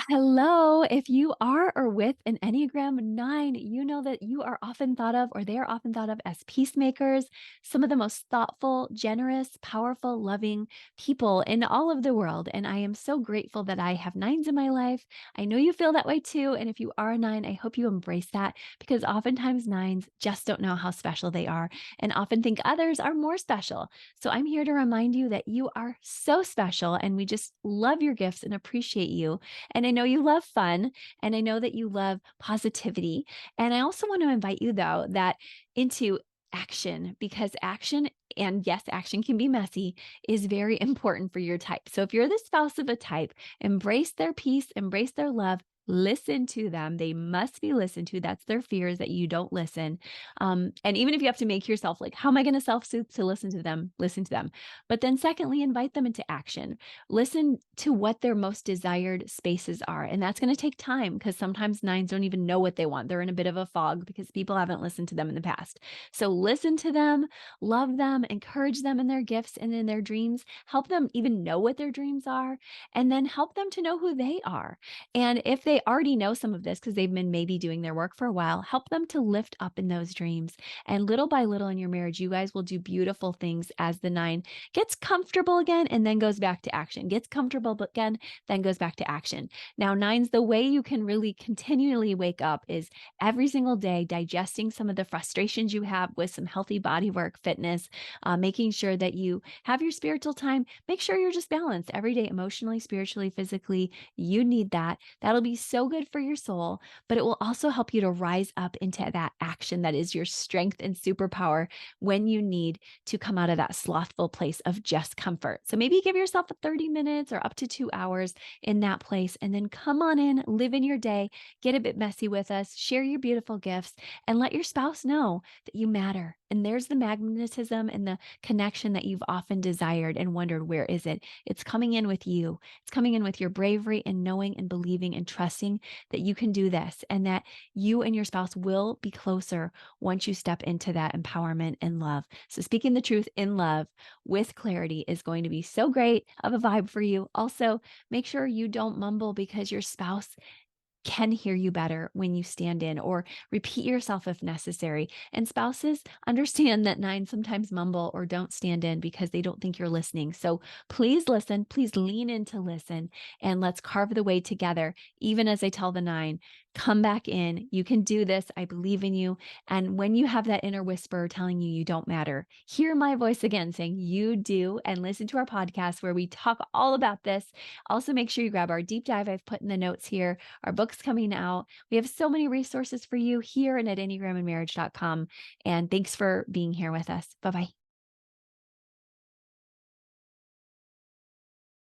Hello. If you are or with an Enneagram 9, you know that you are often thought of, or they are often thought of as peacemakers, some of the most thoughtful, generous, powerful, loving people in all of the world. And I am so grateful that I have nines in my life. I know you feel that way too. And if you are a nine, I hope you embrace that because oftentimes nines just don't know how special they are and often think others are more special. So I'm here to remind you that you are so special and we just love your gifts and appreciate you. And I know you love fun and I know that you love positivity. And I also want to invite you though that into action because action and yes, action can be messy is very important for your type. So if you're the spouse of a type, embrace their peace, embrace their love, listen to them. They must be listened to. That's their fears that you don't listen. And even if you have to make yourself like, how am I going to self-soothe to listen to them? Listen to them. But then secondly, invite them into action. Listen to what their most desired spaces are. And that's going to take time because sometimes nines don't even know what they want. They're in a bit of a fog because people haven't listened to them in the past. So listen to them, love them, encourage them in their gifts and in their dreams, help them even know what their dreams are, and then help them to know who they are. And if they already know some of this because they've been maybe doing their work for a while, help them to lift up in those dreams. And little by little in your marriage, you guys will do beautiful things as the nine gets comfortable again and then goes back to action, gets comfortable but again, then goes back to action. Now, nines, the way you can really continually wake up is every single day digesting some of the frustrations you have with some healthy body work, fitness, making sure that you have your spiritual time. Make sure you're just balanced every day, emotionally, spiritually, physically. You need that. That'll be so good for your soul, but it will also help you to rise up into that action that is your strength and superpower when you need to come out of that slothful place of just comfort. So maybe give yourself 30 minutes or up to 2 hours in that place, and then come on in, live in your day, get a bit messy with us, share your beautiful gifts, and let your spouse know that you matter. And there's the magnetism and the connection that you've often desired and wondered, where is it? It's coming in with you. It's coming in with your bravery and knowing and believing and trusting that you can do this and that you and your spouse will be closer once you step into that empowerment and love. So speaking the truth in love with clarity is going to be so great of a vibe for you. Also, make sure you don't mumble because your spouse can hear you better when you stand in or repeat yourself if necessary. And spouses understand that nines sometimes mumble or don't stand in because they don't think you're listening. So please listen, please lean in to listen, and let's carve the way together. Even as I tell the nine, come back in. You can do this. I believe in you. And when you have that inner whisper telling you you don't matter, hear my voice again saying you do, and listen to our podcast where we talk all about this. Also, make sure you grab our deep dive I've put in the notes here, our books coming out. We have so many resources for you here and at enneagramandmarriage.com. And thanks for being here with us. Bye bye.